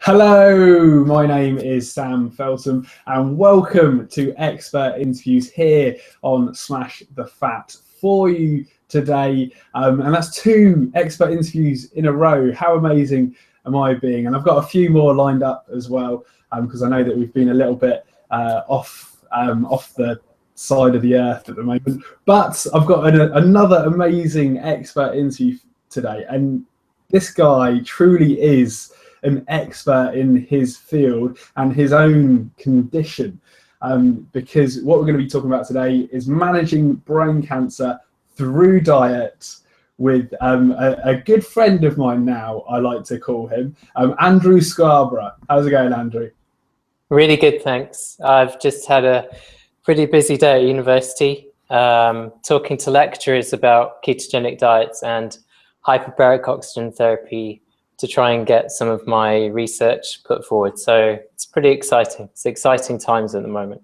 Hello, my name is Sam Feltham and welcome to Expert Interviews here on Smash the Fat for you today. And that's 2 expert interviews in a row. How amazing am I being? And I've got a few more lined up as well because I know that we've been a little bit off the side of the earth at the moment. But I've got another amazing expert interview today. And this guy truly is an expert in his field and his own condition, because what we're going to be talking about today is managing brain cancer through diet with a good friend of mine now, I like to call him, Andrew Scarborough. How's it going, Andrew? Really good, thanks. I've just had a pretty busy day at university, talking to lecturers about ketogenic diets and hyperbaric oxygen therapy to try and get some of my research put forward. So it's pretty exciting. It's exciting times at the moment.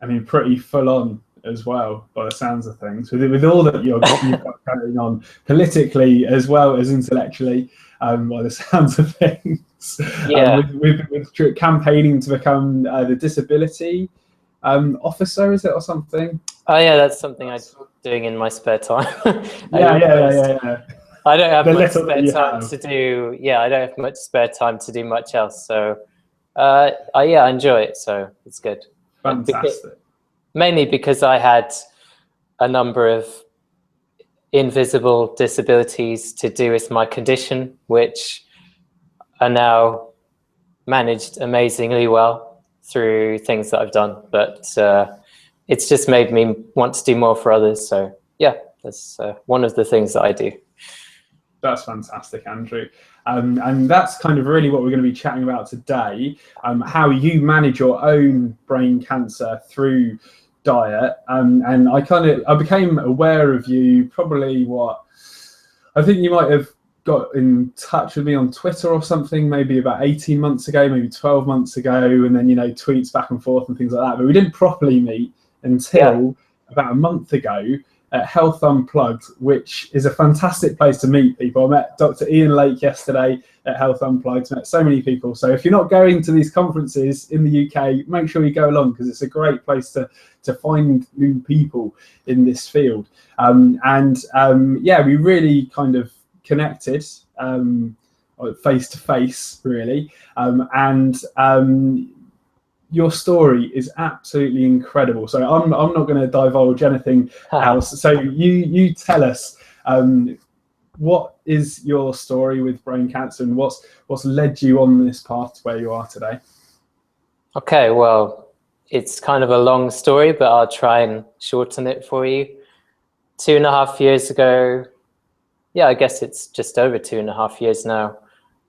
I mean, pretty full on as well, by the sounds of things, with all that you've got going on politically as well as intellectually, by the sounds of things. Yeah. With campaigning to become the disability officer, is it, or something? Oh yeah, that's something I'm doing in my spare time. Yeah. I don't have much spare time to do. Yeah, I don't have much spare time to do much else. So, I enjoy it. So it's good. Fantastic. Mainly because I had a number of invisible disabilities to do with my condition, which are now managed amazingly well through things that I've done. But it's just made me want to do more for others. So yeah, that's one of the things that I do. That's fantastic, Andrew. And that's kind of really what we're going to be chatting about today, how you manage your own brain cancer through diet. And I became aware of you probably I think you might have got in touch with me on Twitter or something, maybe about 18 months ago, maybe 12 months ago, and then, tweets back and forth and things like that. But we didn't properly meet until about a month ago at Health Unplugged, which is a fantastic place to meet people. I met Dr. Ian Lake yesterday at Health Unplugged, met so many people. So if you're not going to these conferences in the UK, make sure you go along, because it's a great place to find new people in this field. We really kind of connected face to face, really. Your story is absolutely incredible. So I'm not going to divulge anything else. So you tell us, what is your story with brain cancer and what's led you on this path to where you are today? Okay, well, it's kind of a long story, but I'll try and shorten it for you. 2.5 years ago, I guess it's just over 2.5 years now,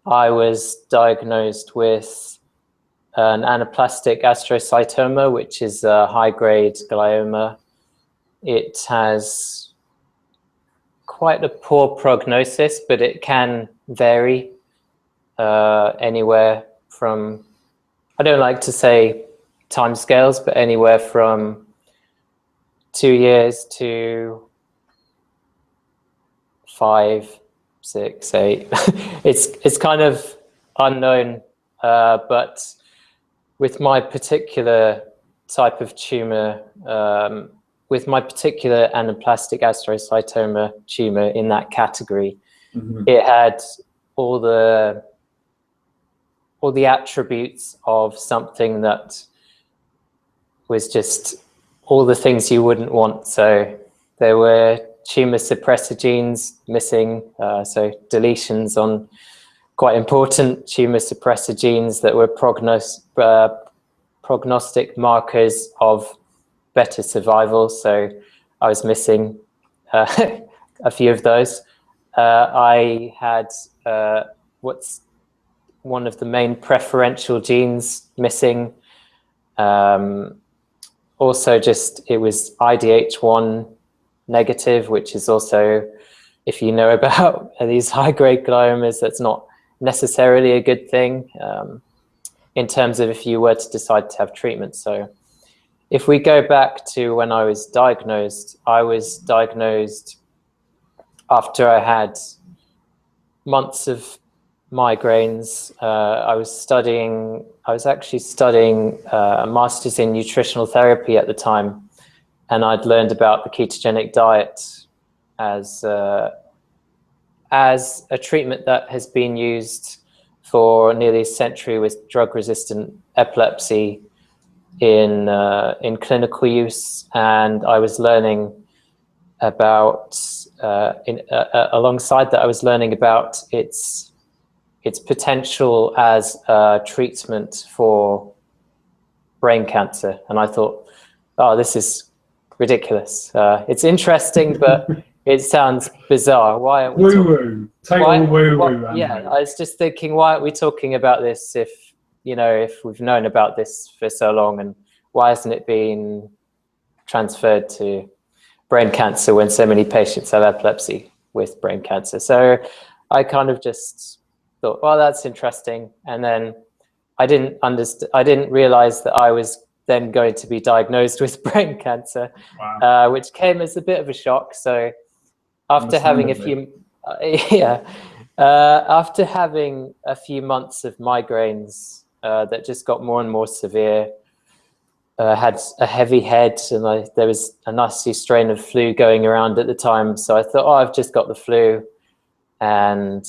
I was diagnosed with an anaplastic astrocytoma, which is a high-grade glioma. It has quite a poor prognosis, but it can vary anywhere from, I don't like to say timescales, but anywhere from 2 years to 5, 6, 8. It's kind of unknown, but with my particular type of tumor, with my particular anaplastic astrocytoma tumor in that category, it had all the attributes of something that was just all the things you wouldn't want. So there were tumor suppressor genes missing, so deletions on quite important tumor suppressor genes that were prognostic markers of better survival. So I was missing a few of those. I had what's one of the main preferential genes missing. Also, it was IDH1 negative, which is also, if you know about these high-grade gliomas, that's not necessarily a good thing in terms of if you were to decide to have treatment. So if we go back to when I was diagnosed after I had months of migraines. I was actually studying a master's in nutritional therapy at the time, and I'd learned about the ketogenic diet as a treatment that has been used for nearly a century with drug-resistant epilepsy in clinical use. And I was learning about alongside that, I was learning about its potential as a treatment for brain cancer. And I thought, oh, this is ridiculous. It's interesting, but it sounds bizarre. Why aren't we woo-woo? Total woo-woo. Yeah, I was just thinking, why aren't we talking about this if we've known about this for so long, and why hasn't it been transferred to brain cancer when so many patients have epilepsy with brain cancer? So I kind of just thought, well, that's interesting. And then I didn't realize that I was then going to be diagnosed with brain cancer. Wow. Which came as a bit of a shock. So after having after having a few months of migraines that just got more and more severe, had a heavy head, and there was a nasty strain of flu going around at the time. So I thought, oh, I've just got the flu. And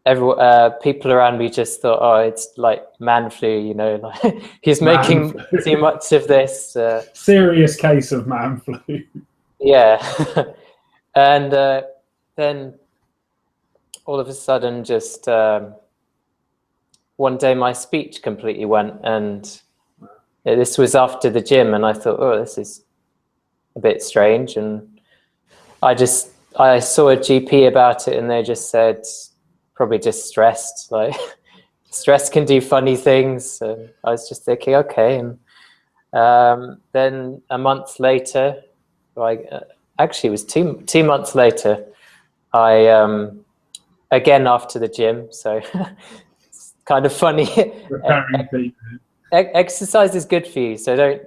people around me just thought, oh, it's like man flu, like he's making too much of this. Serious case of man flu. Yeah. And then all of a sudden, just one day my speech completely went, and this was after the gym, and I thought, oh, this is a bit strange. And I saw a GP about it, and they just said, probably just stressed, like stress can do funny things. And I was just thinking, okay. And then a month later, actually it was two months later, I again after the gym, so it's kind of funny. Exercise is good for you, so don't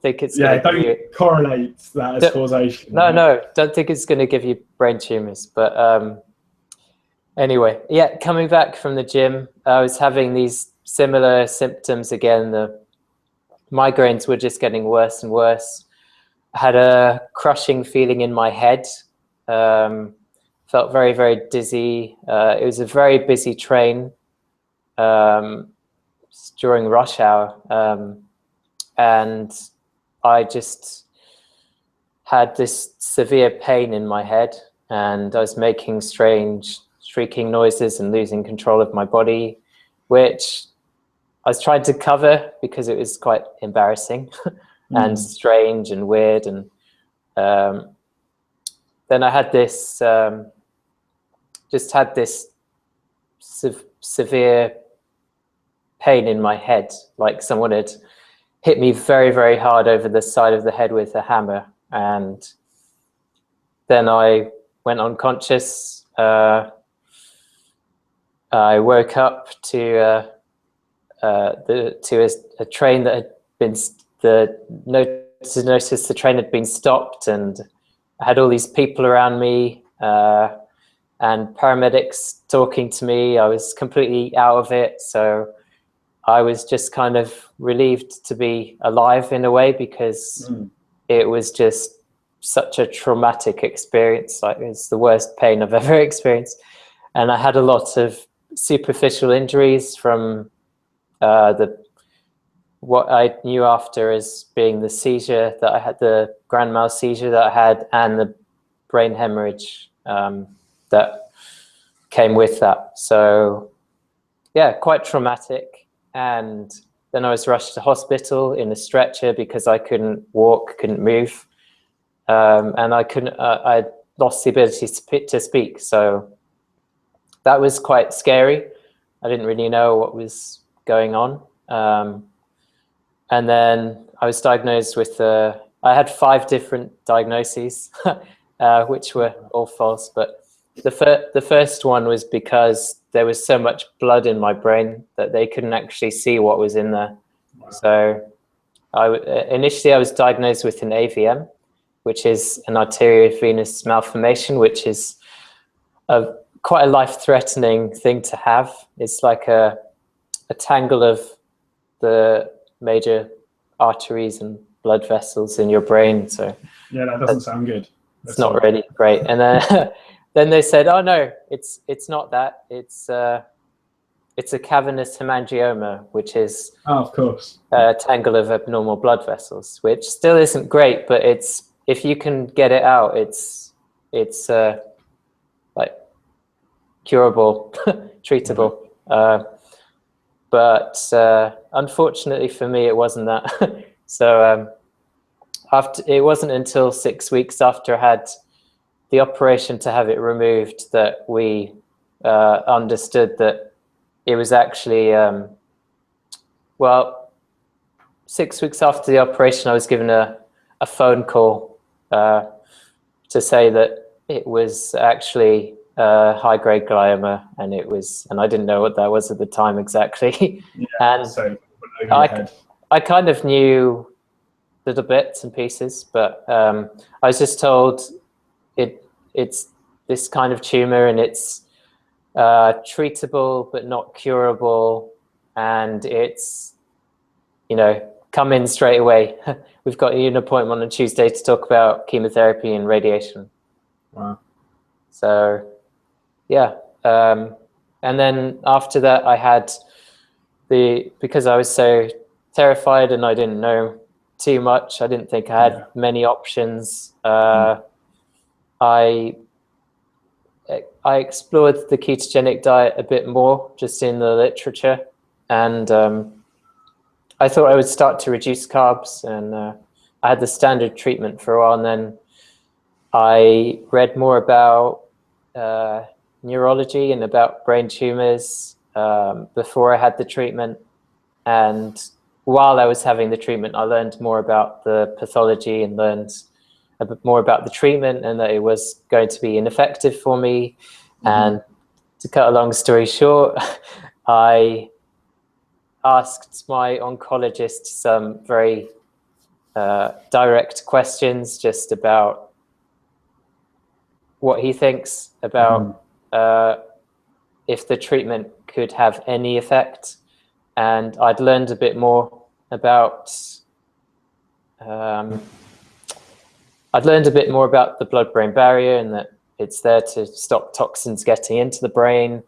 think it's don't correlate that as causation. No, don't think it's going to give you brain tumors. But anyway, yeah, coming back from the gym, I was having these similar symptoms again. The migraines were just getting worse and worse. I had a crushing feeling in my head. Felt very, very dizzy. It was a very busy train during rush hour. And I just had this severe pain in my head, and I was making strange shrieking noises and losing control of my body, which I was trying to cover because it was quite embarrassing and strange and weird. And then I had this, severe pain in my head, like someone had hit me very, very hard over the side of the head with a hammer. And then I went unconscious. I woke up to a train that had been noticed the train had been stopped, and I had all these people around me and paramedics talking to me. I was completely out of it, so I was just kind of relieved to be alive in a way, because it was just such a traumatic experience. Like, it's the worst pain I've ever experienced. And I had a lot of superficial injuries from what I knew after as being the seizure that I had, the grand mal seizure that I had, and the brain hemorrhage that came with that. So yeah, quite traumatic. And then I was rushed to hospital in a stretcher because I couldn't walk, couldn't move, and I lost the ability to speak. So that was quite scary. I didn't really know what was going on. And then I was diagnosed with, I had 5 different diagnoses, which were all false. But the first one was because there was so much blood in my brain that they couldn't actually see what was in there. Wow. So initially I was diagnosed with an AVM, which is an arteriovenous malformation, which is a quite a life-threatening thing to have. It's like a tangle of the major arteries and blood vessels in your brain. So yeah, that doesn't sound good. It's not really great. And then then they said, oh no, it's not that. It's a cavernous hemangioma, which is of course a tangle of abnormal blood vessels, which still isn't great, but if you can get it out, it's like curable, treatable. But unfortunately for me, it wasn't that. So it wasn't until 6 weeks after I had the operation to have it removed that we understood that it was actually, well, 6 weeks after the operation, I was given a phone call to say that it was actually high-grade glioma, and I didn't know what that was at the time exactly. Yeah, and so I kind of knew little bits and pieces, but I was just told it's this kind of tumor, and it's treatable but not curable, and it's, come in straight away. We've got an appointment on Tuesday to talk about chemotherapy and radiation. Wow. So yeah, and then after that I had because I was so terrified and I didn't know too much, I didn't think I had many options. I explored the ketogenic diet a bit more, just in the literature, and I thought I would start to reduce carbs, and I had the standard treatment for a while, and then I read more about neurology and about brain tumors before I had the treatment, and while I was having the treatment, I learned more about the pathology and learned a bit more about the treatment, and that it was going to be ineffective for me. And to cut a long story short, I asked my oncologist some very direct questions just about what he thinks about if the treatment could have any effect. And I'd learned a bit more about the blood-brain barrier, and that it's there to stop toxins getting into the brain.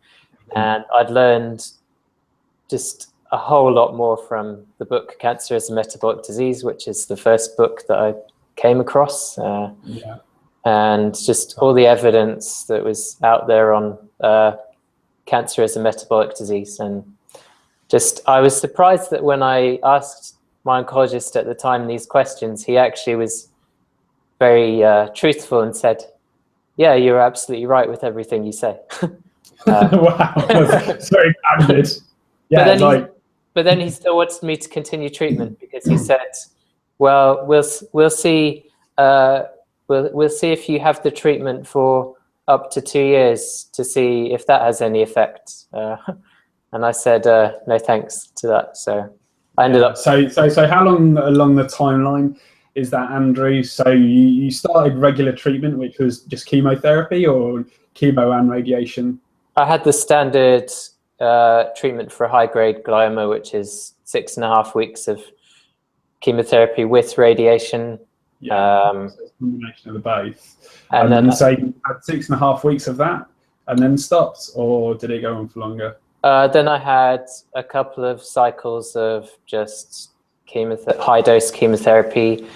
And I'd learned just a whole lot more from the book Cancer as a Metabolic Disease, which is the first book that I came across. And just all the evidence that was out there on cancer as a metabolic disease. And I was surprised that when I asked my oncologist at the time these questions, he actually was very truthful and said, yeah, you're absolutely right with everything you say. Wow, that's very candid. Yeah, but then he still wanted me to continue treatment, because he said, well, we'll see we'll see if you have the treatment for up to 2 years to see if that has any effect. And I said, no thanks to that. So I ended up. So how long along the timeline is that, Andrew? So you started regular treatment, which was just chemotherapy, or chemo and radiation? I had the standard treatment for high-grade glioma, which is 6.5 weeks of chemotherapy with radiation. So it's a combination of the both. And then so you had 6.5 weeks of that and then stopped, or did it go on for longer? Then I had a couple of cycles of just high-dose chemotherapy,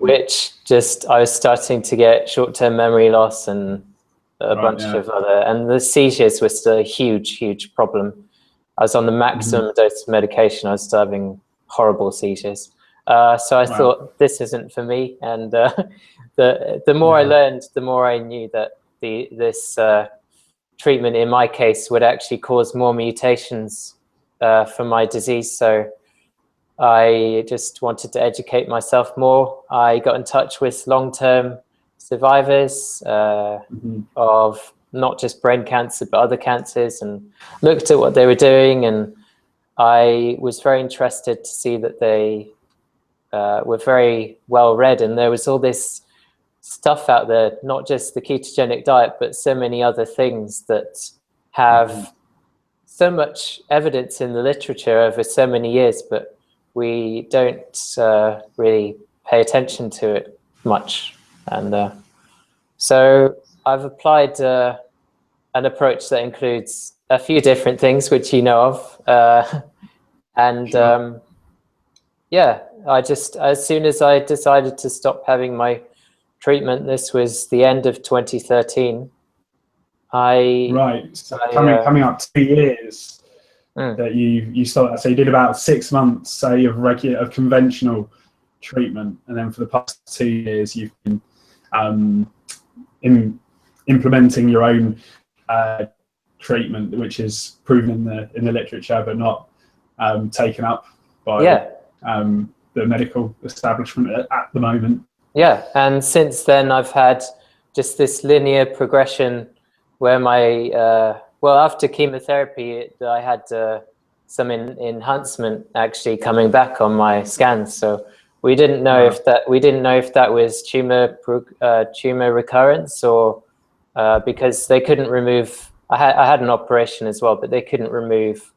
which I was starting to get short-term memory loss and a bunch of other, and the seizures were still a huge problem. I was on the maximum dose of medication. I was still having horrible seizures. So I thought, this isn't for me. And the more I learned, the more I knew that this treatment in my case would actually cause more mutations for my disease. So I just wanted to educate myself more. I got in touch with long-term survivors of not just brain cancer, but other cancers, and looked at what they were doing. And I was very interested to see that they were very well read, and there was all this stuff out there, not just the ketogenic diet, but so many other things that have so much evidence in the literature over so many years, but we don't really pay attention to it much. And so I've applied an approach that includes a few different things, which you know of. Yeah, as soon as I decided to stop having my treatment, this was the end of 2013. So coming up 2 years that you started. So you did about 6 months, say, of conventional treatment, and then for the past 2 years you've been implementing your own treatment, which is proven in the literature, but not taken up by the medical establishment at the moment. Yeah, and since then I've had just this linear progression where my after chemotherapy I had some enhancement actually coming back on my scans. So we didn't know if that was tumor recurrence, or because they couldn't remove. I had an operation as well, but they couldn't remove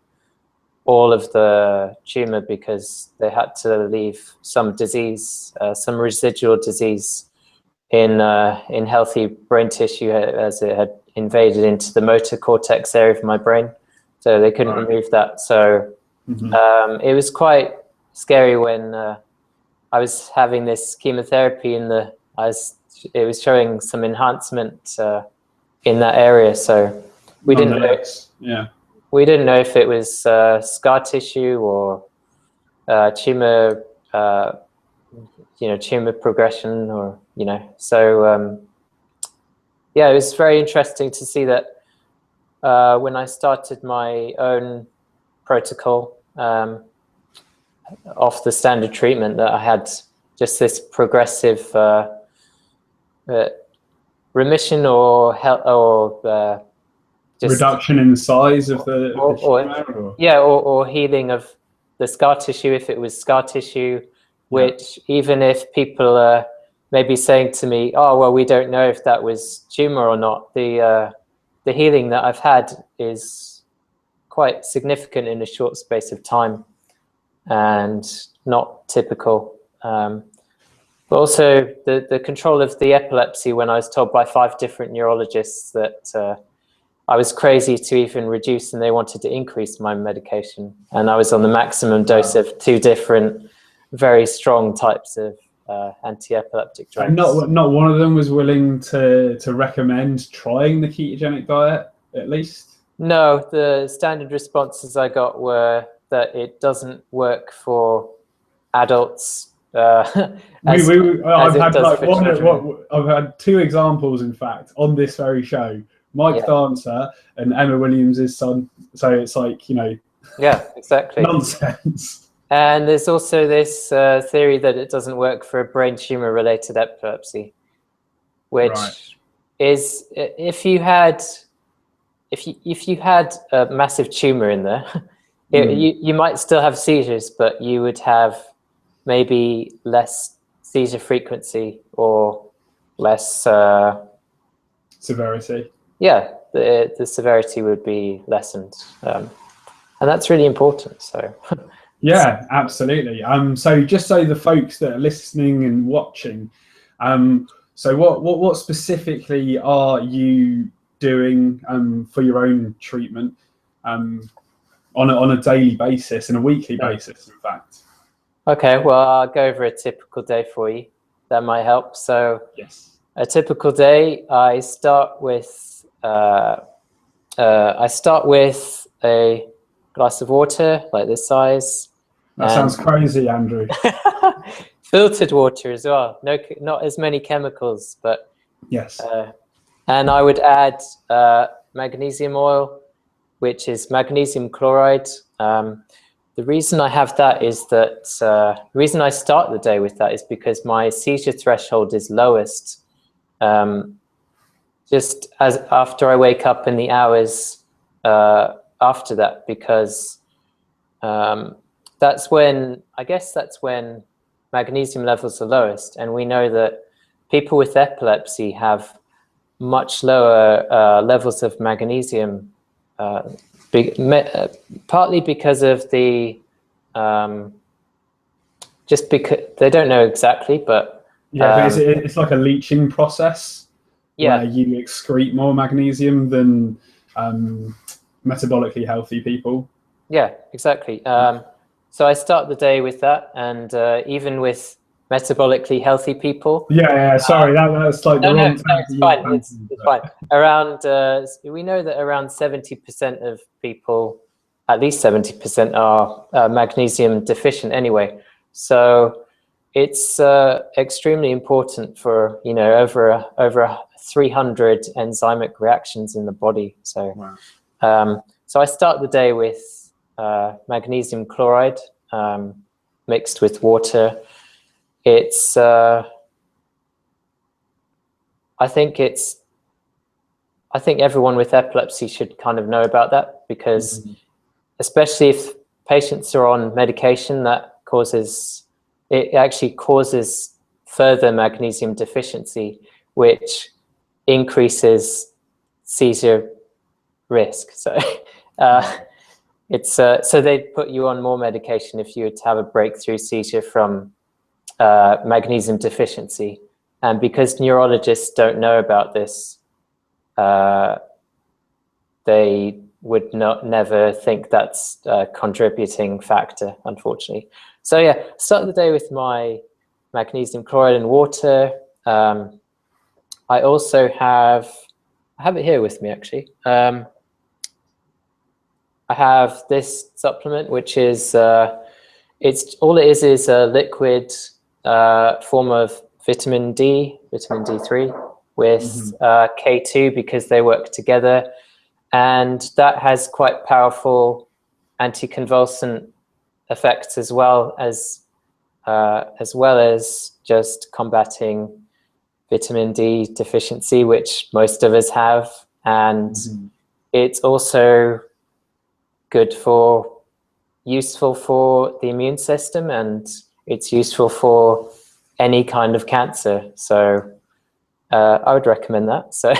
all of the tumor because they had to leave some disease, some residual disease in healthy brain tissue, as it had invaded into the motor cortex area of my brain. So they couldn't remove that. So it was quite scary when I was having this chemotherapy it was showing some enhancement in that area. So we didn't know. We didn't know if it was scar tissue or tumor, tumor progression, or So yeah, it was very interesting to see that when I started my own protocol off the standard treatment, that I had just this progressive remission or just reduction in the size of the tumor, or healing of the scar tissue, if it was scar tissue, which even if people are maybe saying to me, oh, well, we don't know if that was tumor or not, the healing that I've had is quite significant in a short space of time and not typical. But also the control of the epilepsy, when I was told by 5 different neurologists that I was crazy to even reduce, and they wanted to increase my medication. And I was on the maximum dose of 2 different, very strong types of anti-epileptic drugs. And not one of them was willing to recommend trying the ketogenic diet, at least? No, the standard responses I got were that it doesn't work for adults. I've had 2 examples, in fact, on this very show. Mike Dancer and Emma Williams' son. So it's like, yeah, exactly, nonsense. And there's also this theory that it doesn't work for brain tumor related epilepsy, which is if you had a massive tumor in there, you might still have seizures, but you would have maybe less seizure frequency or less severity. Yeah, the severity would be lessened, and that's really important. So yeah, absolutely. So just so the folks that are listening and watching, so what specifically are you doing for your own treatment on a daily basis and a weekly basis, in fact? Okay, well, I'll go over a typical day for you. That might help. So yes, a typical day, I start with a glass of water like this size. That sounds crazy, Andrew. Filtered water as well. Not as many chemicals, but yes. And I would add magnesium oil, which is magnesium chloride. The reason I have that is that the reason I start the day with that is because my seizure threshold is lowest just as after I wake up in the hours after that, because that's when magnesium levels are lowest, and we know that people with epilepsy have much lower levels of magnesium, partly because of the just because they don't know exactly, but but it's like a leaching process where you excrete more magnesium than metabolically healthy people. Yeah, exactly. So I start the day with that, and even with metabolically healthy people. Sorry, that's like the wrong time. It's fine. It's fine. Around we know that around 70% of people, at least 70%, are magnesium deficient anyway. So it's extremely important for over 300 enzymic reactions in the body. So so I start the day with magnesium chloride mixed with water. It's I think everyone with epilepsy should kind of know about that, because especially if patients are on medication that actually causes further magnesium deficiency, which increases seizure risk. So it's so they put you on more medication if you were to have a breakthrough seizure from magnesium deficiency. And because neurologists don't know about this, they would never think that's a contributing factor, unfortunately. So yeah, start the day with my magnesium chloride and water. I also I have it here with me actually. I have this supplement, which is it's all it is a liquid form of vitamin D3 with K2, because they work together, and that has quite powerful anticonvulsant effects as well as just combating vitamin D deficiency, which most of us have. And it's also useful for the immune system, and it's useful for any kind of cancer. So I would recommend that. So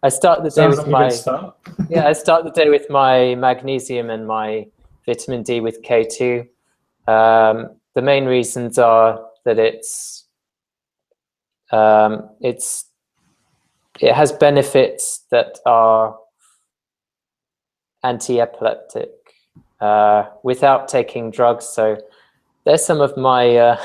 I start the day with I start the day with my magnesium and my vitamin D with K2. The main reasons are that it has benefits that are anti-epileptic without taking drugs. So there's some of my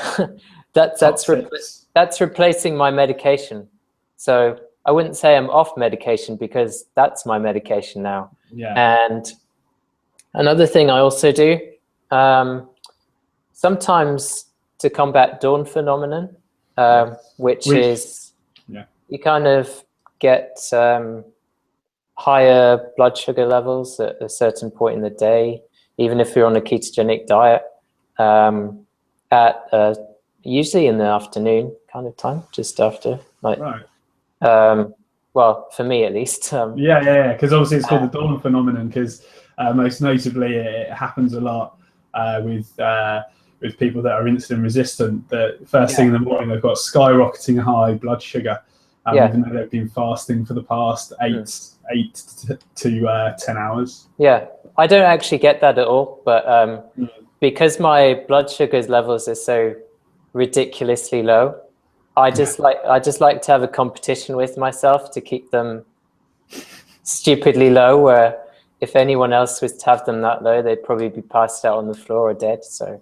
that's replacing my medication. So I wouldn't say I'm off medication, because that's my medication now. And another thing I also do sometimes to combat dawn phenomenon, which is you kind of get higher blood sugar levels at a certain point in the day, even if you're on a ketogenic diet, at usually in the afternoon kind of time, just after, like, well, for me at least. Because obviously it's called the dawn phenomenon, because most notably it happens a lot with people that are insulin resistant, that first thing in the morning they've got skyrocketing high blood sugar, even though they've been fasting for the past 8 to 10 hours. I don't actually get that at all, but because my blood sugar levels are so ridiculously low, I just like to have a competition with myself to keep them stupidly low, where if anyone else was to have them that low, they'd probably be passed out on the floor or dead. So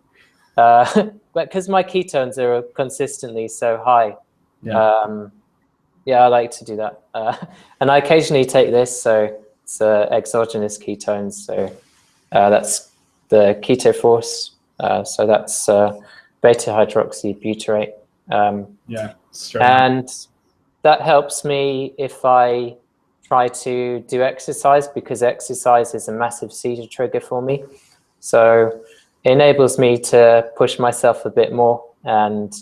but because my ketones are consistently so high, I like to do that. And I occasionally take this, so it's exogenous ketones. So that's the Keto Force. So that's beta hydroxybutyrate. And that helps me if I try to do exercise, because exercise is a massive seizure trigger for me. So it enables me to push myself a bit more. And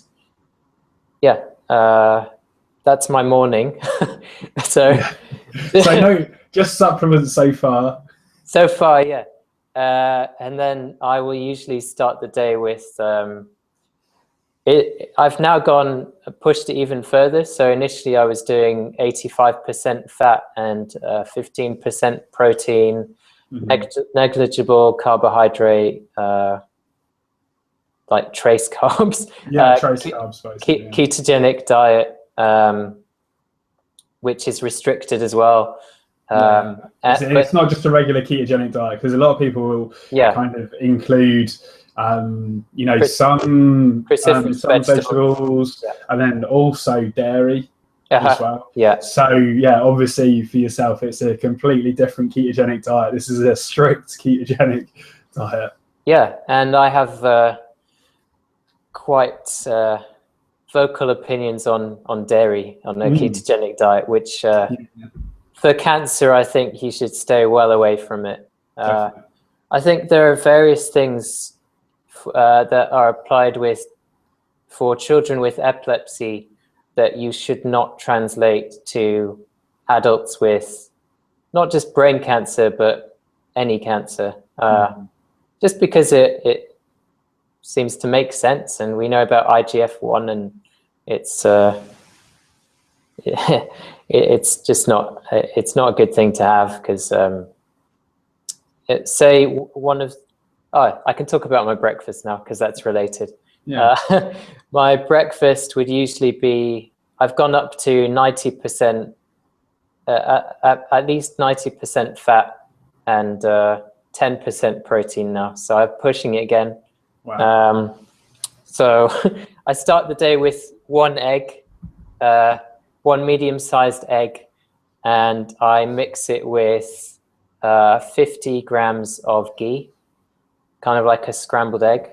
that's my morning. So no, just supplements so far. And then I will usually start the day with I've now pushed it even further. So initially I was doing 85% fat and 15% protein, negligible carbohydrate, like trace carbs. Trace carbs, basically. Ketogenic diet, which is restricted as well. It's not just a regular ketogenic diet, because a lot of people will kind of include some vegetables, and then also dairy as well. So obviously for yourself it's a completely different ketogenic diet. This is a strict ketogenic diet. And I have quite vocal opinions on dairy, on a ketogenic diet, which for cancer I think you should stay well away from it. I think there are various things that are applied for children with epilepsy that you should not translate to adults with not just brain cancer but any cancer, just because it seems to make sense, and we know about IGF-1, and it's just not a good thing to have, because say one of I can talk about my breakfast now because that's related. My breakfast would usually be, I've gone up to 90%, at least 90% fat and 10% protein now. So I'm pushing it again. Wow. So I start the day with one egg, one medium-sized egg, and I mix it with 50 grams of ghee, kind of like a scrambled egg.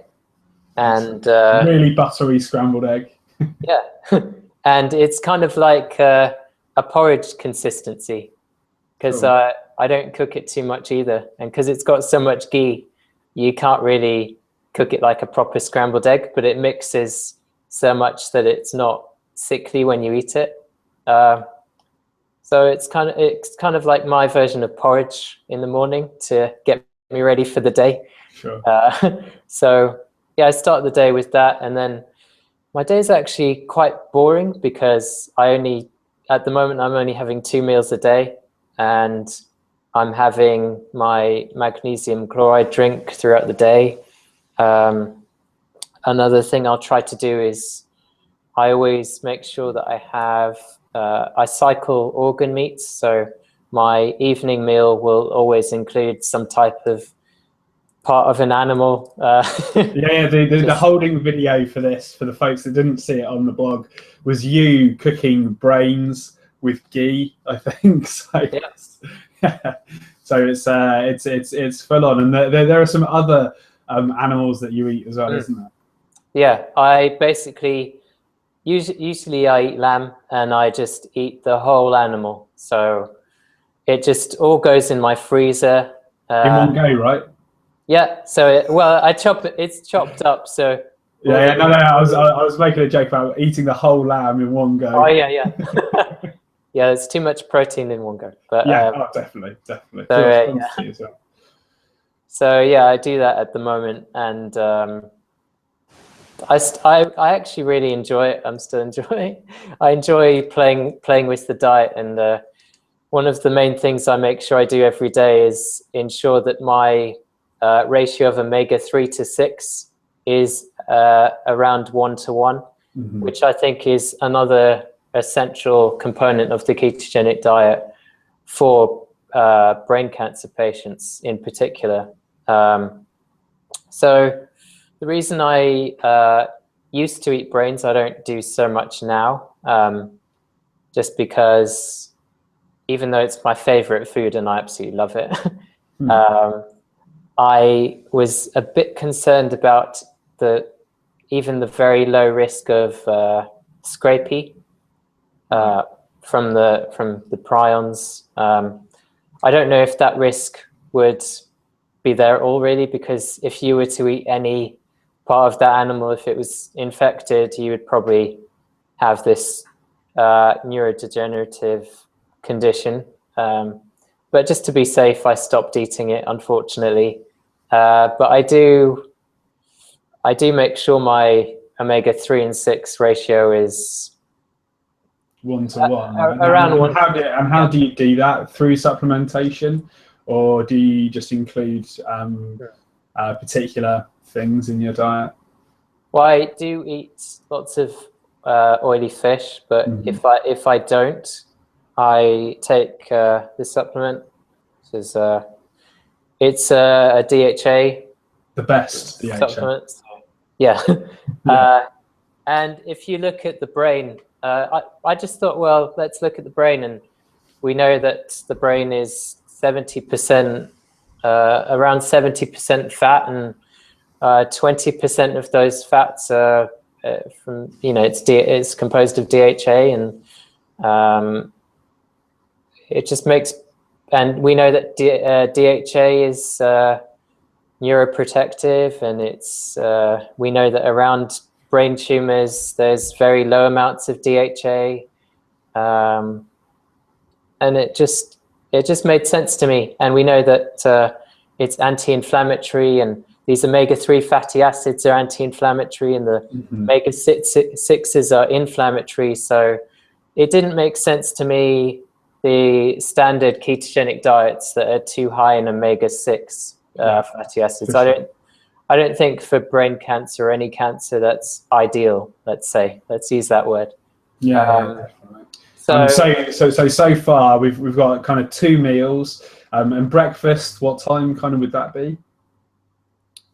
And really buttery scrambled egg. And it's kind of like a porridge consistency, because I don't cook it too much either, and because it's got so much ghee, you can't really cook it like a proper scrambled egg, but it mixes so much that it's not sickly when you eat it. So it's kind of like my version of porridge in the morning to get me ready for the day. Sure. So I start the day with that, and then my day is actually quite boring because at the moment I'm only having 2 meals a day, and I'm having my magnesium chloride drink throughout the day. Another thing I'll try to do is I always make sure that I cycle organ meats, so my evening meal will always include some type of part of an animal. The holding video for this, for the folks that didn't see it on the blog, was you cooking brains with ghee, I think. So so it's full on, and there are some other animals that you eat as well, isn't there? I basically usually I eat lamb, and I just eat the whole animal, so it just all goes in my freezer in one go, right? So I chop it. It's chopped up. So no. I was making a joke about eating the whole lamb in one go. There's too much protein in one go. But definitely. So I do that at the moment, and I actually really enjoy it. I'm still enjoying it. I enjoy playing with the diet, and one of the main things I make sure I do every day is ensure that my ratio of omega-3 to 6 is around 1:1, which I think is another essential component of the ketogenic diet for brain cancer patients in particular. So the reason I used to eat brains, I don't do so much now, just because even though it's my favorite food and I absolutely love it, I was a bit concerned about even the very low risk of scrapie from the prions. I don't know if that risk would be there already, because if you were to eat any part of that animal, if it was infected, you would probably have this neurodegenerative condition. But just to be safe, I stopped eating it, unfortunately. But I do make sure my omega-3 and 6 ratio is 1 to 1. Around 1. How do you do that? Through supplementation, or do you just include particular things in your diet? Well, I do eat lots of oily fish, but if I don't, I take this supplement. This is it's a DHA. The best DHA supplement. Yeah. And if you look at the brain, I just thought, well, let's look at the brain, and we know that the brain is 70%, around 70% fat, and 20% of those fats are from, it's composed of DHA, and it just makes, and we know that DHA is neuroprotective, and it's we know that around brain tumors there's very low amounts of DHA, and it just made sense to me. And we know that it's anti-inflammatory, and these omega-3 fatty acids are anti-inflammatory, and the omega-6s are inflammatory. So it didn't make sense to me, the standard ketogenic diets that are too high in omega-6 fatty acids. I don't think for brain cancer or any cancer that's ideal. Let's use that word. Yeah, definitely. So far we've got kind of 2 meals, and breakfast. What time kind of would that be?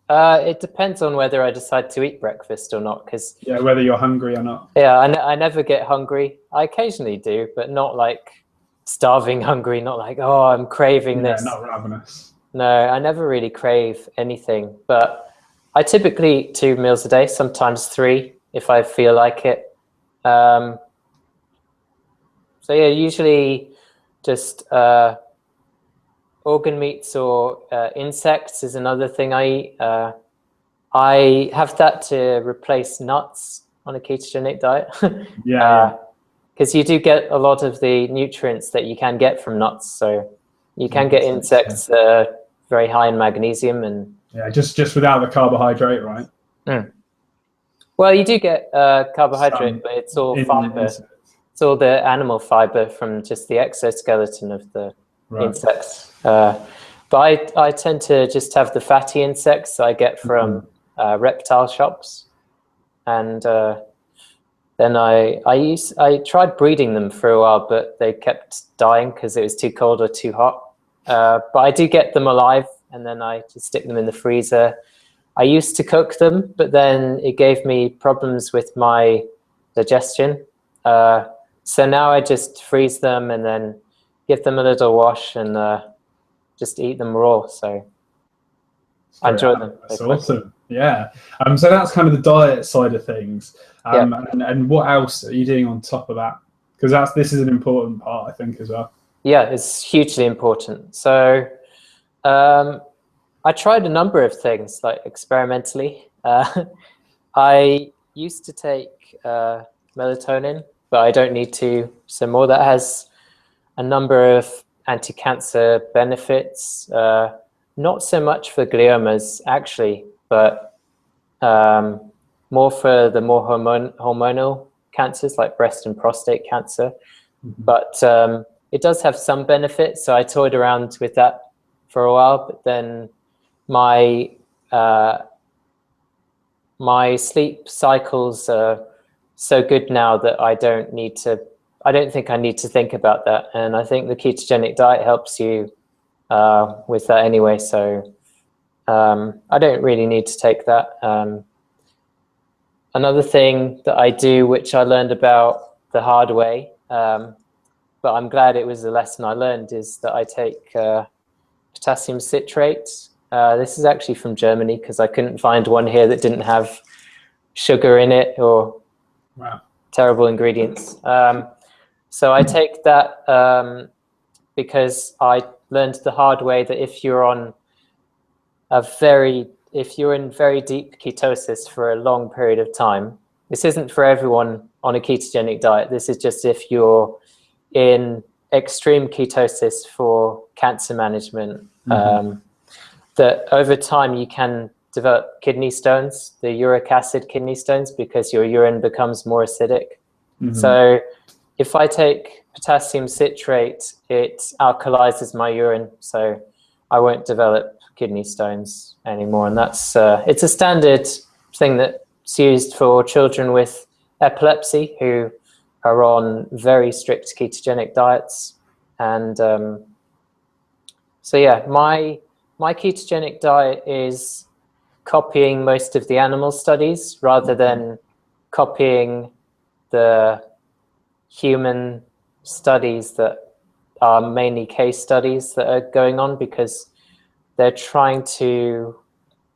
It depends on whether I decide to eat breakfast or not, because whether you're hungry or not. Yeah, I never get hungry. I occasionally do, but not like starving hungry. Not like, oh, I'm craving this. Not ravenous. No, I never really crave anything, but I typically eat 2 meals a day, sometimes 3 if I feel like it. So yeah, usually just organ meats or insects is another thing I eat. I have that to replace nuts on a ketogenic diet. Because you do get a lot of the nutrients that you can get from nuts. So you can get insects very high in magnesium, and just without the carbohydrate, right? Well, you do get carbohydrate, but it's all fiber. It's all the animal fiber from just the exoskeleton of the insects. But I tend to just have the fatty insects I get from reptile shops, and then I tried breeding them for a while, but they kept dying because it was too cold or too hot. But I do get them alive, and then I just stick them in the freezer. I used to cook them, but then it gave me problems with my digestion. So now I just freeze them and then give them a little wash and just eat them raw. So I enjoy them. That's awesome. Yeah. So that's kind of the diet side of things. And what else are you doing on top of that? Because this is an important part, I think, as well. Yeah, it's hugely important. So I tried a number of things, like experimentally. I used to take melatonin, but I don't need to. So more, that has a number of anti-cancer benefits. Not so much for gliomas, actually, but more for the more hormonal cancers like breast and prostate cancer. But it does have some benefits, so I toyed around with that for a while. But then my sleep cycles are so good now that I don't think I need to think about that. And I think the ketogenic diet helps you with that anyway. So I don't really need to take that. Another thing that I do, which I learned about the hard way, but I'm glad it was a lesson I learned, is that I take potassium citrate. This is actually from Germany, because I couldn't find one here that didn't have sugar in it or terrible ingredients. So I take that because I learned the hard way that if you're in very deep ketosis for a long period of time, this isn't for everyone on a ketogenic diet. This is just if you're in extreme ketosis for cancer management, that over time you can develop kidney stones, the uric acid kidney stones, because your urine becomes more acidic. So if I take potassium citrate, it alkalizes my urine, so I won't develop kidney stones anymore. And that's it's a standard thing that's used for children with epilepsy who are on very strict ketogenic diets. And so yeah, my ketogenic diet is copying most of the animal studies rather than copying the human studies that are mainly case studies that are going on, because they're trying to,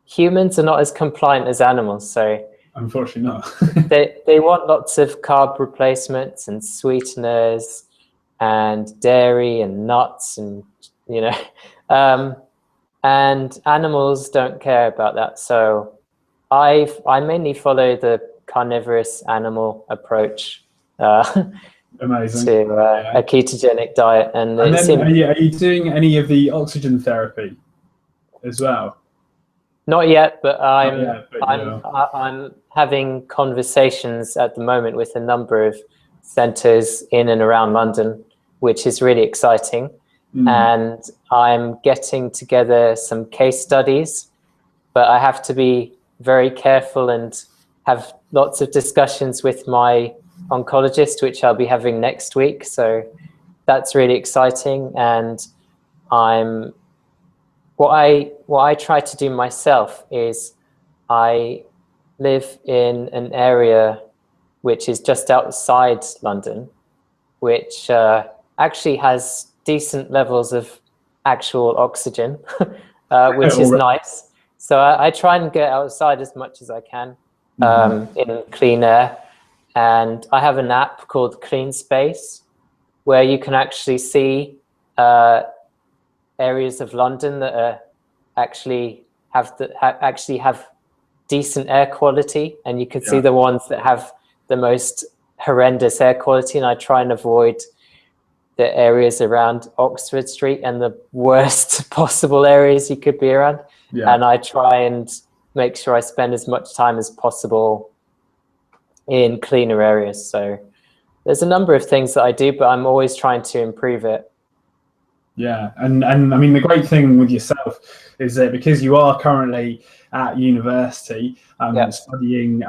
humans are not as compliant as animals, so unfortunately not. they want lots of carb replacements and sweeteners and dairy and nuts and and animals don't care about that. So I mainly follow the carnivorous animal approach Amazing. to a ketogenic diet. And then are you doing any of the oxygen therapy as well? Not yet, but I'm having conversations at the moment with a number of centres in and around London, which is really exciting. And I'm getting together some case studies, but I have to be very careful and have lots of discussions with my oncologist, which I'll be having next week. So that's really exciting. And what I try to do myself is I live in an area which is just outside London, which actually has decent levels of actual oxygen, which is nice. So I try and get outside as much as I can in clean air. And I have an app called Clean Space, where you can actually see areas of London that are actually have decent air quality, and you can see the ones that have the most horrendous air quality. And I try and avoid the areas around Oxford Street and the worst possible areas you could be around. And I try and make sure I spend as much time as possible in cleaner areas. So there's a number of things that I do, but I'm always trying to improve it. Yeah, and I mean, the great thing with yourself is that because you are currently at university studying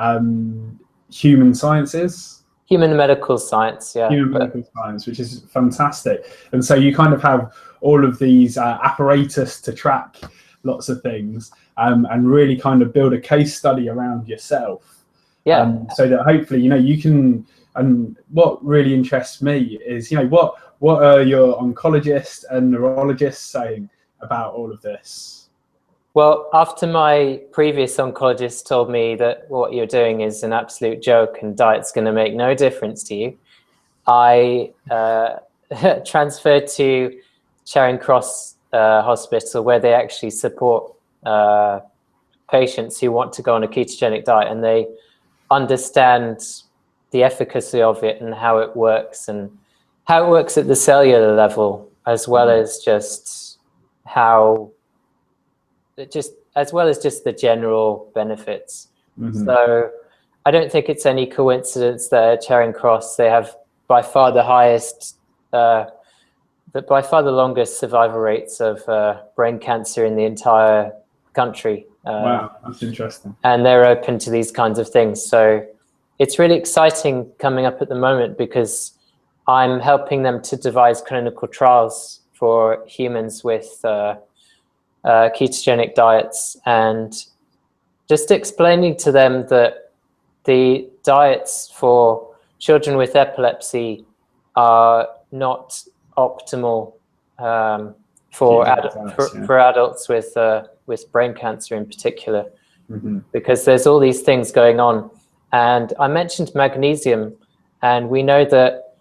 human sciences. Human medical science, Human medical science, which is fantastic. And so you kind of have all of these apparatus to track lots of things and really kind of build a case study around yourself. So that hopefully, you can, and what really interests me is, what are your oncologists and neurologists saying about all of this? Well, after my previous oncologist told me that what you're doing is an absolute joke and diet's going to make no difference to you, I transferred to Charing Cross Hospital, where they actually support patients who want to go on a ketogenic diet, and they understand the efficacy of it and how it works and how it works at the cellular level, as well as just the general benefits. So I don't think it's any coincidence that at Charing Cross they have by far the highest, by far the longest survival rates of brain cancer in the entire country. Wow, that's interesting. And they're open to these kinds of things. So it's really exciting coming up at the moment, because I'm helping them to devise clinical trials for humans with ketogenic diets, and just explaining to them that the diets for children with epilepsy are not optimal for adults with brain cancer in particular, because there's all these things going on. And I mentioned magnesium, and we know that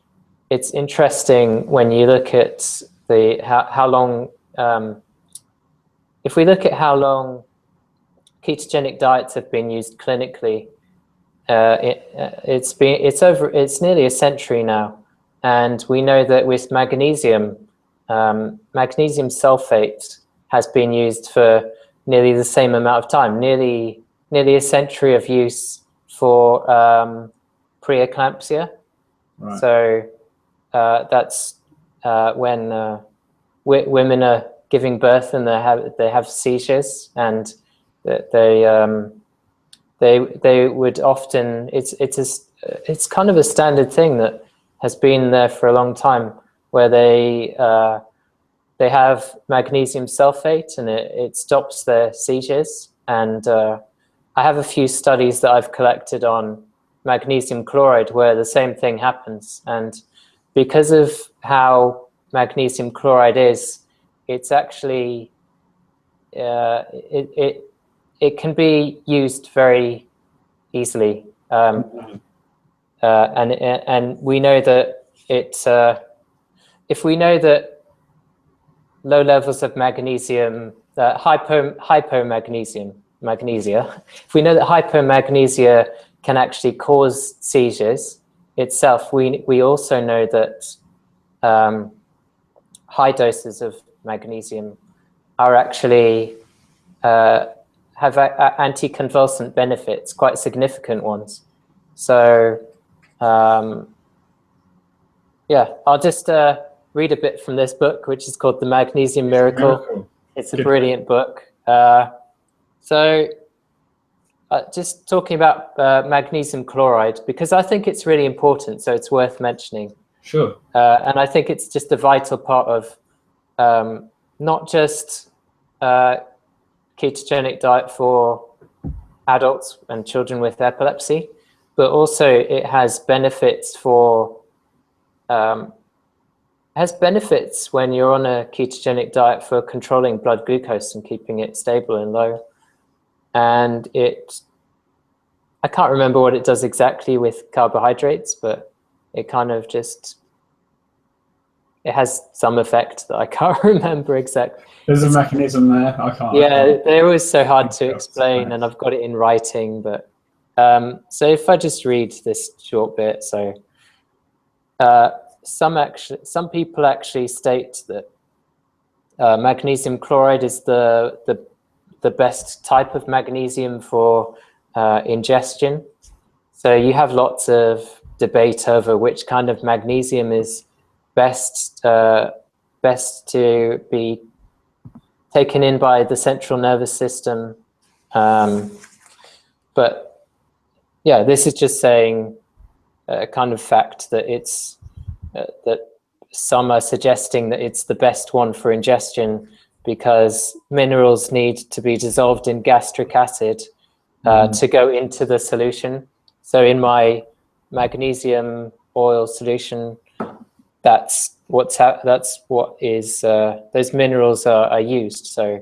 it's interesting when you look at how long. If we look at how long ketogenic diets have been used clinically, it's nearly a century now, and we know that with magnesium sulfate has been used for nearly the same amount of time, nearly a century of use for preeclampsia. Right. So that's when women are giving birth and they have seizures, and they would often, it's kind of a standard thing that has been there for a long time, where they have magnesium sulfate, and it stops their seizures. And I have a few studies that I've collected on magnesium chloride where the same thing happens. And because of how magnesium chloride is, it's actually it can be used very easily, and we know that if we know that low levels of magnesium, magnesia, if we know that hypomagnesia can actually cause seizures itself, we also know that high doses of magnesium are actually have anticonvulsant benefits, quite significant ones. So yeah, I'll just read a bit from this book, which is called The Magnesium Miracle. It's a brilliant book. So just talking about magnesium chloride, because I think it's really important, so it's worth mentioning. Sure. And I think it's just a vital part of not just ketogenic diet for adults and children with epilepsy, but also it has benefits for when you're on a ketogenic diet for controlling blood glucose and keeping it stable and low. And I can't remember what it does exactly with carbohydrates, but it kind of just, it has some effect that I can't remember exactly. There's a mechanism there. I can't. Yeah, they're always so hard to explain, and I've got it in writing. But so if I just read this short bit, so some people actually state that magnesium chloride is the best type of magnesium for ingestion. So you have lots of debate over which kind of magnesium is best to be taken in by the central nervous system. But yeah, this is just saying a kind of fact that it's that some are suggesting that it's the best one for ingestion because minerals need to be dissolved in gastric acid to go into the solution. So in my magnesium oil solution, that's what is those minerals are used. So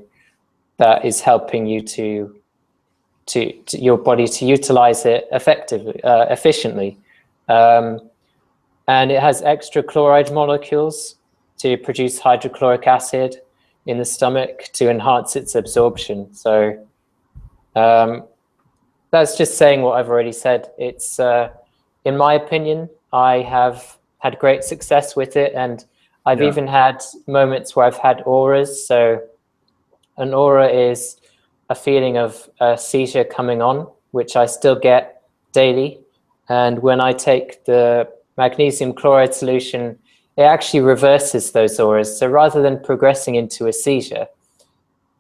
that is helping you to your body to utilize it efficiently. And it has extra chloride molecules to produce hydrochloric acid in the stomach to enhance its absorption. So that's just saying what I've already said. It's, in my opinion, I have had great success with it, and I've even had moments where I've had auras. So an aura is a feeling of a seizure coming on, which I still get daily. And when I take the magnesium chloride solution, it actually reverses those auras. So rather than progressing into a seizure,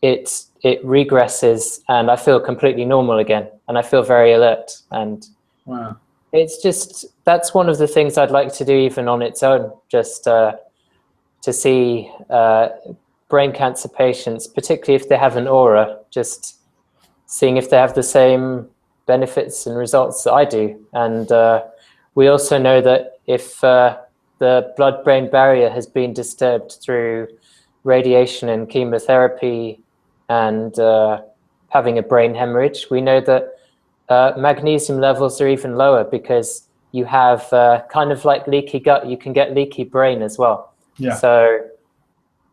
it regresses, and I feel completely normal again, and I feel very alert. And wow, it's just, that's one of the things I'd like to do even on its own, just to see brain cancer patients, particularly if they have an aura, just seeing if they have the same benefits and results that I do. And we also know that if the blood-brain barrier has been disturbed through radiation and chemotherapy and having a brain hemorrhage, we know that magnesium levels are even lower because you have kind of like leaky gut, you can get leaky brain as well. Yeah. So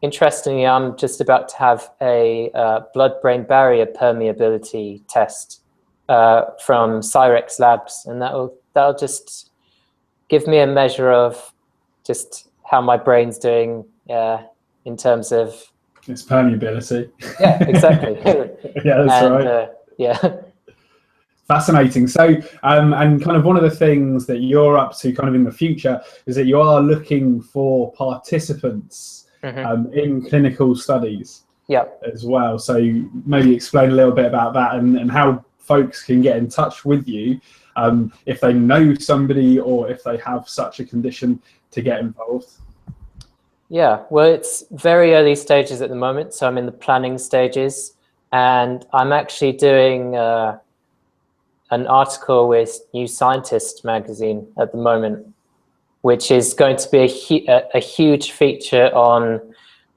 interestingly, I'm just about to have a blood-brain barrier permeability test from Cyrex Labs, and that'll just give me a measure of just how my brain's doing in terms of It's permeability. Yeah, exactly. Yeah, that's right. Yeah. Fascinating. So, and kind of one of the things that you're up to kind of in the future is that you are looking for participants in clinical studies as well. So maybe explain a little bit about that and how folks can get in touch with you if they know somebody or if they have such a condition to get involved. Yeah, well, it's very early stages at the moment. So I'm in the planning stages, and I'm actually doing an article with New Scientist magazine at the moment, which is going to be a huge feature on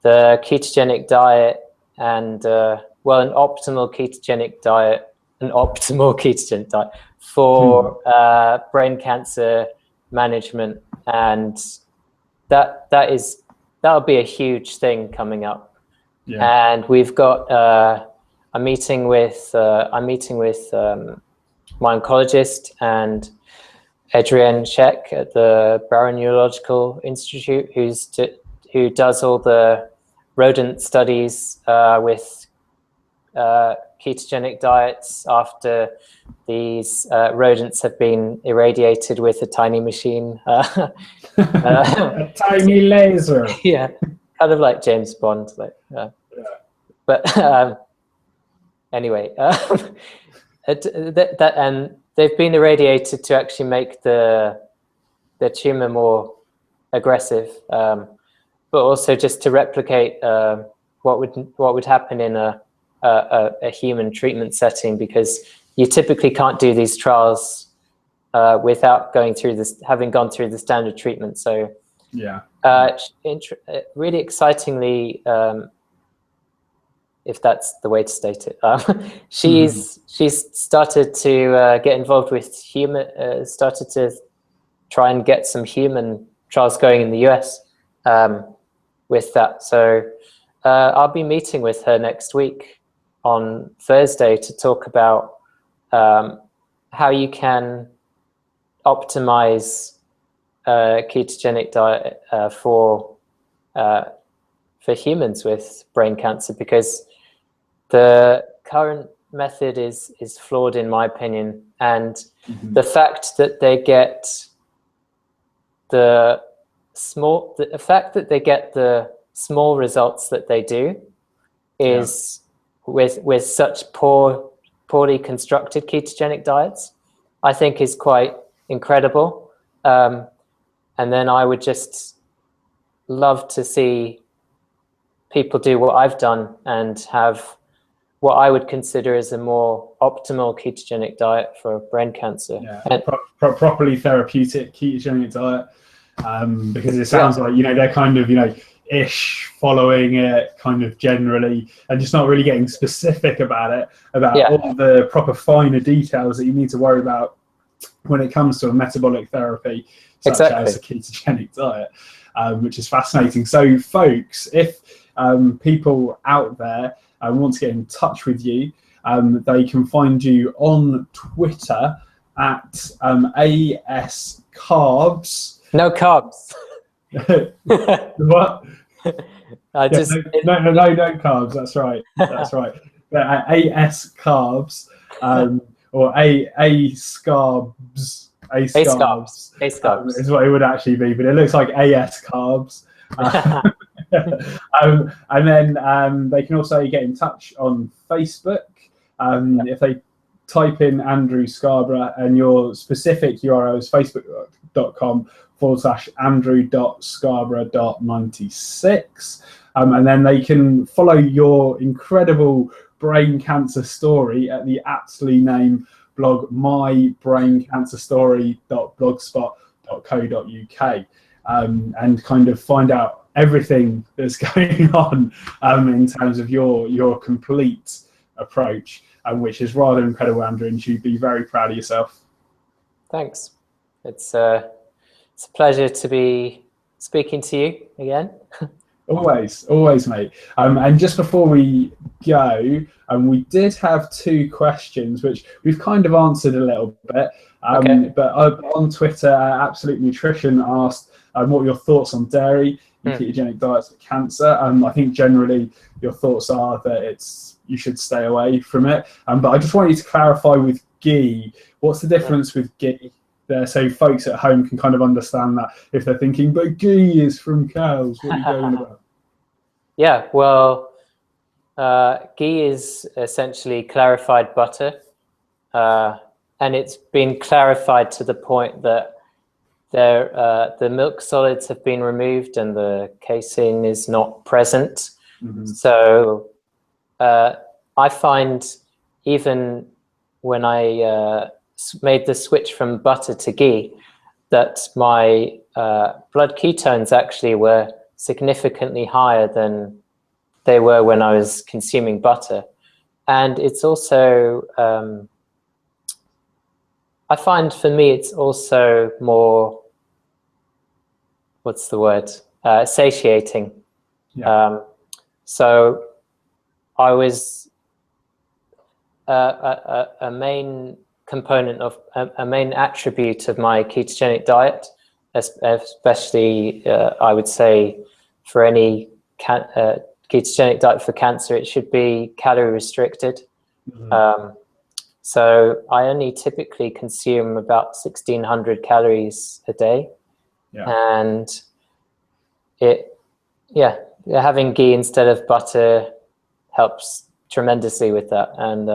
the ketogenic diet and, well, an optimal ketogenic diet for brain cancer management. And that'll be a huge thing coming up. Yeah. And we've got I'm meeting with my oncologist and Adrienne Scheck at the Barrow Neurological Institute, who does all the rodent studies with ketogenic diets after these rodents have been irradiated with a tiny machine. A tiny laser. Yeah, kind of like James Bond. But anyway, and they've been irradiated to actually make the tumor more aggressive, but also just to replicate what would happen in a human treatment setting, because you typically can't do these trials without having gone through the standard treatment. So yeah, really excitingly, if that's the way to state it, she's started to get involved with started to try and get some human trials going in the US with that. So I'll be meeting with her next week on Thursday to talk about how you can optimize ketogenic diet for humans with brain cancer, because the current method is flawed in my opinion, and the fact that they get the small results that they do is with such poorly constructed ketogenic diets, I think is quite incredible. And then I would just love to see people do what I've done and have what I would consider as a more optimal ketogenic diet for brain cancer. Yeah, and properly therapeutic ketogenic diet, because it sounds like, they're kind of, ish following it kind of generally and just not really getting specific about it, all the proper finer details that you need to worry about when it comes to a metabolic therapy such as a ketogenic diet, which is fascinating. So folks, if people out there want to get in touch with you, they can find you on Twitter at ASCarbs. No carbs. What? No carbs. That's right. That's right. ASCarbs, or ASCarbs. ASCarbs is what it would actually be, but it looks like ASCarbs. And then they can also get in touch on Facebook. If they type in Andrew Scarborough, and your specific URL is facebook.com/andrew.scarborough.96. And then they can follow your incredible brain cancer story at the aptly named blog mybraincancerstory.blogspot.co.uk, and kind of find out everything that's going on in terms of your complete approach, which is rather incredible, Andrew, and you'd be very proud of yourself. Thanks. It's a pleasure to be speaking to you again. Always, mate. And just before we go, we did have two questions which we've kind of answered a little bit. But on Twitter, Absolute Nutrition asked, what are your thoughts on dairy and ketogenic diets for cancer? I think generally your thoughts are that you should stay away from it. But I just want you to clarify with ghee, what's the difference with ghee there, so folks at home can kind of understand that if they're thinking, but ghee is from cows, what are you going about? Yeah, well, ghee is essentially clarified butter, and it's been clarified to the point that the milk solids have been removed and the casein is not present. So I find even when I made the switch from butter to ghee, that my blood ketones actually were significantly higher than they were when I was consuming butter. And it's also, I find for me, it's also more, what's the word? Satiating. Yeah. So I was a main component of a main attribute of my ketogenic diet, especially I would say for any ketogenic diet for cancer, it should be calorie restricted. So I only typically consume about 1,600 calories a day. And having ghee instead of butter helps tremendously with that. And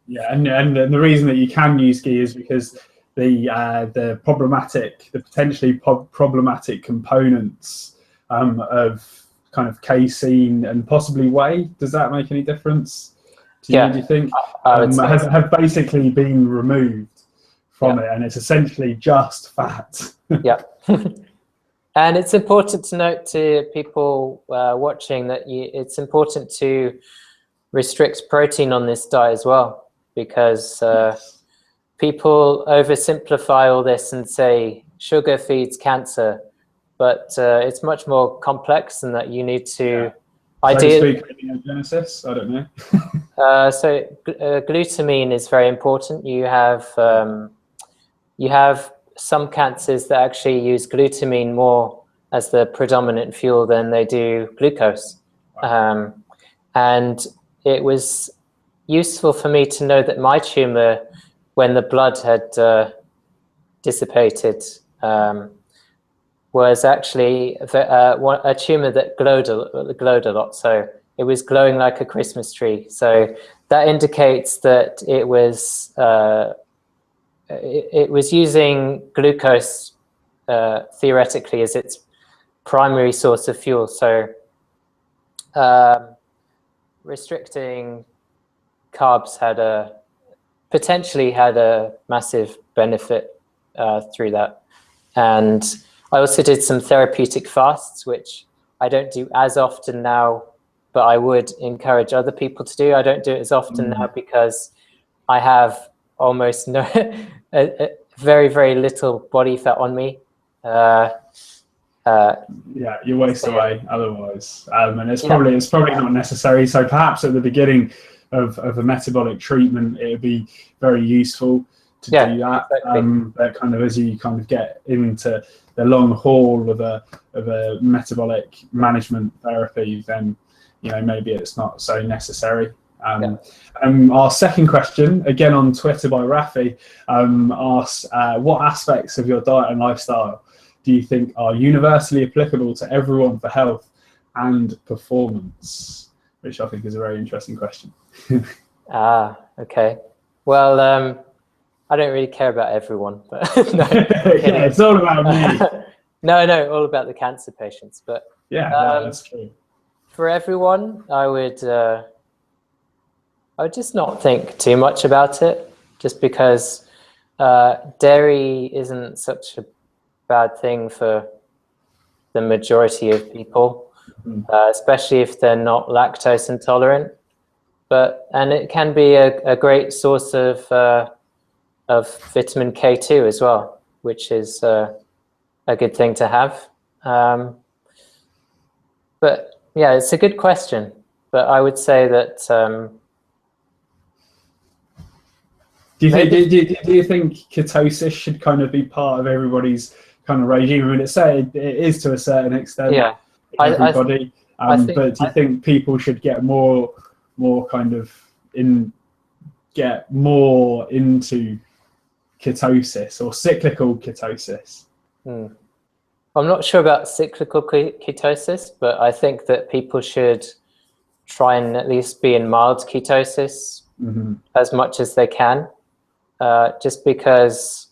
and the reason that you can use ghee is because the potentially problematic components of kind of casein and possibly whey, does that make any difference to you, do you think? Have basically been removed from it, and it's essentially just fat. And it's important to note to people watching that it's important to restrict protein on this diet as well, because people oversimplify all this and say sugar feeds cancer, but it's much more complex than that. You need to ideally epigenesis, I don't know. So glutamine is very important. You have some cancers that actually use glutamine more as the predominant fuel than they do glucose. And it was useful for me to know that my tumor, when the blood had dissipated, was actually a tumor that glowed a lot. So it was glowing like a Christmas tree. So that indicates that it was using glucose theoretically as its primary source of fuel. So restricting carbs potentially had a massive benefit through that. And I also did some therapeutic fasts, which I don't do as often now, but I would encourage other people to do. I don't do it as often now because I have almost no, very, very little body fat on me. You waste away otherwise, and it's probably not necessary. So perhaps at the beginning of a metabolic treatment, it would be very useful to do that. Exactly. But kind of as you kind of get into the long haul of a metabolic management therapy, then maybe it's not so necessary. Our second question, again on Twitter by Rafi, asks what aspects of your diet and lifestyle do you think are universally applicable to everyone for health and performance? Which I think is a very interesting question. Okay. Well, I don't really care about everyone, but no, it's all about me. No, all about the cancer patients. But that's true. For everyone, I would just not think too much about it, just because dairy isn't such a bad thing for the majority of people, especially if they're not lactose intolerant. And it can be a great source of vitamin K2 as well, which is a good thing to have. But yeah, it's a good question. But I would say that. Do you think ketosis should kind of be part of everybody's kind of regime. I mean, it is to a certain extent. Yeah, everybody. But do you think people should get more kind of get more into ketosis or cyclical ketosis? I'm not sure about cyclical ketosis, but I think that people should try and at least be in mild ketosis as much as they can, just because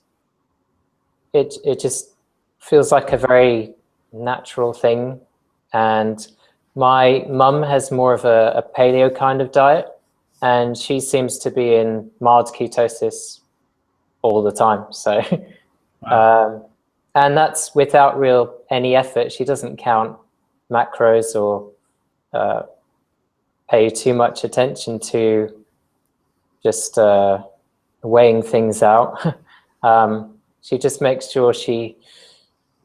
it just feels like a very natural thing. And my mum has more of a paleo kind of diet, and she seems to be in mild ketosis all the time. So, wow. And that's without any effort. She doesn't count macros or pay too much attention to just weighing things out. She just makes sure she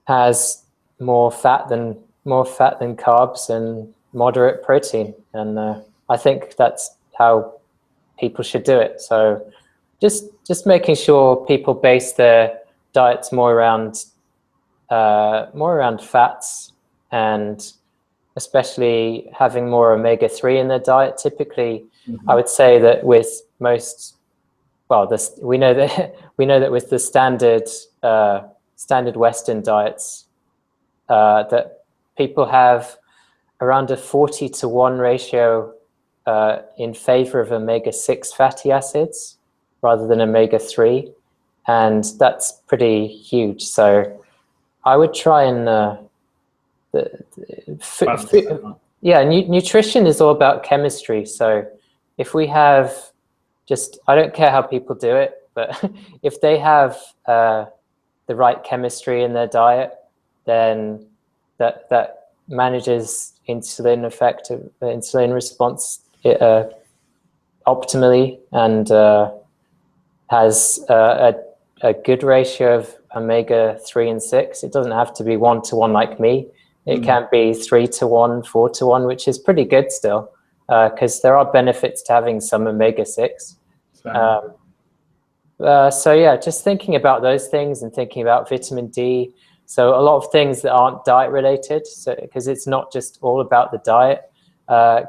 has more fat than carbs and moderate protein, and I think that's how people should do it. So just making sure people base their diets more around fats, and especially having more omega-3 in their diet. Typically, I would say that with most, we know that with the standard Western diets, that people have around a 40-to-1 ratio in favor of omega-6 fatty acids rather than omega-3, and that's pretty huge. So I would try and nutrition is all about chemistry. So if we have I don't care how people do it, but if they have the right chemistry in their diet, then that manages insulin response optimally, and has a good ratio of omega-3 and 6. It doesn't have to be 1-to-1 like me. It can be 3-to-1, 4-to-1, which is pretty good still, because there are benefits to having some omega-6. So yeah, just thinking about those things and thinking about vitamin D. So a lot of things that aren't diet related, because it's not just all about the diet.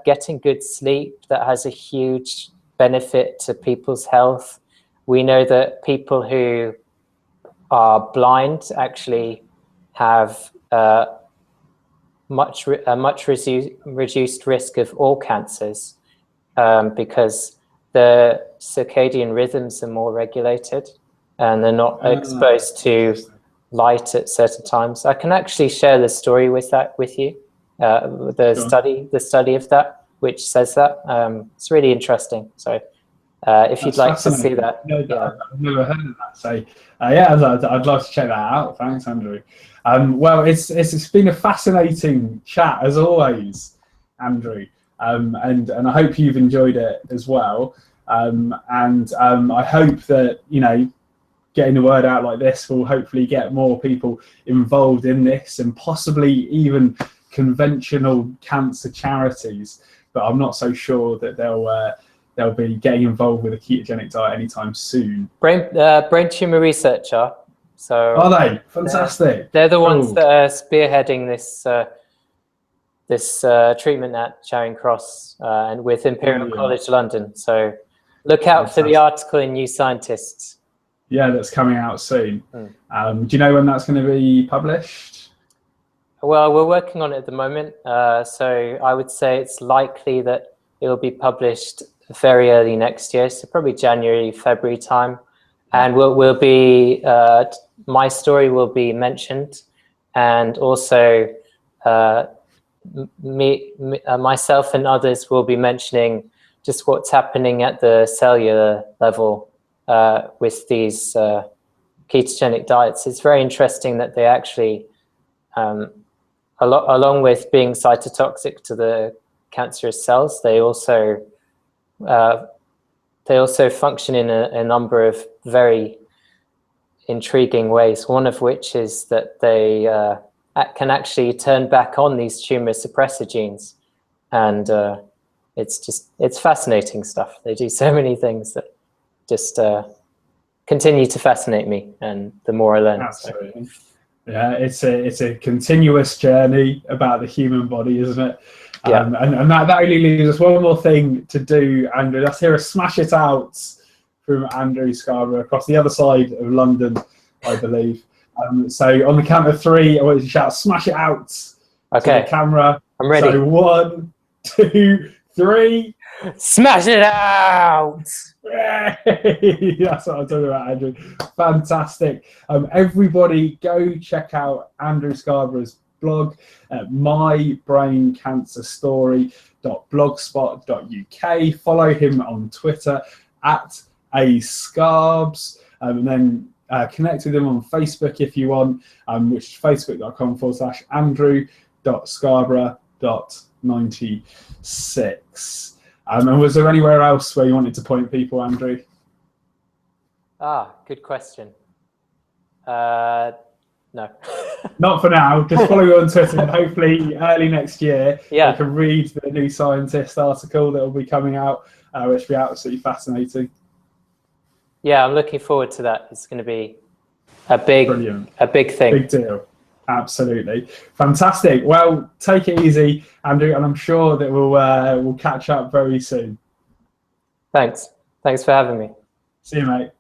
Getting good sleep, that has a huge benefit to people's health. We know that people who are blind actually have a much reduced risk of all cancers, because the circadian rhythms are more regulated and they're not exposed to light at certain times. I can actually share the story with you, the study of that, which says that. It's really interesting. So if you'd like to see that. No, I've never heard of that. So yeah, I'd love to check that out. Thanks, Andrew. Well, it's been a fascinating chat as always, Andrew. And I hope you've enjoyed it as well. And I hope that, getting the word out like this will hopefully get more people involved in this, and possibly even conventional cancer charities. But I'm not so sure that they'll be getting involved with a ketogenic diet anytime soon. Brain tumor researcher. So are they? Fantastic. They're the ones that are spearheading this treatment at Charing Cross and with Imperial College London. So look out for the article in New Scientist. Yeah, that's coming out soon. Do you know when that's going to be published? Well, we're working on it at the moment. So I would say it's likely that it will be published very early next year. So probably January, February time. And we'll be, my story will be mentioned, and also myself and others will be mentioning just what's happening at the cellular level with these ketogenic diets. It's very interesting that they actually, along with being cytotoxic to the cancerous cells, they also function in a number of very intriguing ways. One of which is that they can actually turn back on these tumor suppressor genes, and it's fascinating stuff. They do so many things that just continue to fascinate me, and the more I learn. Absolutely. Yeah, it's a continuous journey about the human body, isn't it? Yeah. And that only leaves us one more thing to do, Andrew. Let's hear a smash it out from Andrew Scarborough across the other side of London, I believe. So on the count of three, I want you to shout, smash it out to the camera. I'm ready. So 1, 2, 3. Smash it out! That's what I'm talking about, Andrew. Fantastic. Everybody go check out Andrew Scarborough's blog at mybraincancerstory.blogspot.uk. Follow him on Twitter at ascarbs, and then connect with him on Facebook if you want, which is facebook.com/andrew.scarborough.96. And was there anywhere else where you wanted to point people, Andrew? Good question. No. Not for now. Just follow you on Twitter, and hopefully early next year you can read the New Scientist article that will be coming out, which will be absolutely fascinating. Yeah, I'm looking forward to that. It's going to be a big thing. Big deal. Absolutely. Fantastic. Well, take it easy, Andrew, and I'm sure that we'll catch up very soon. Thanks for having me. See you, mate.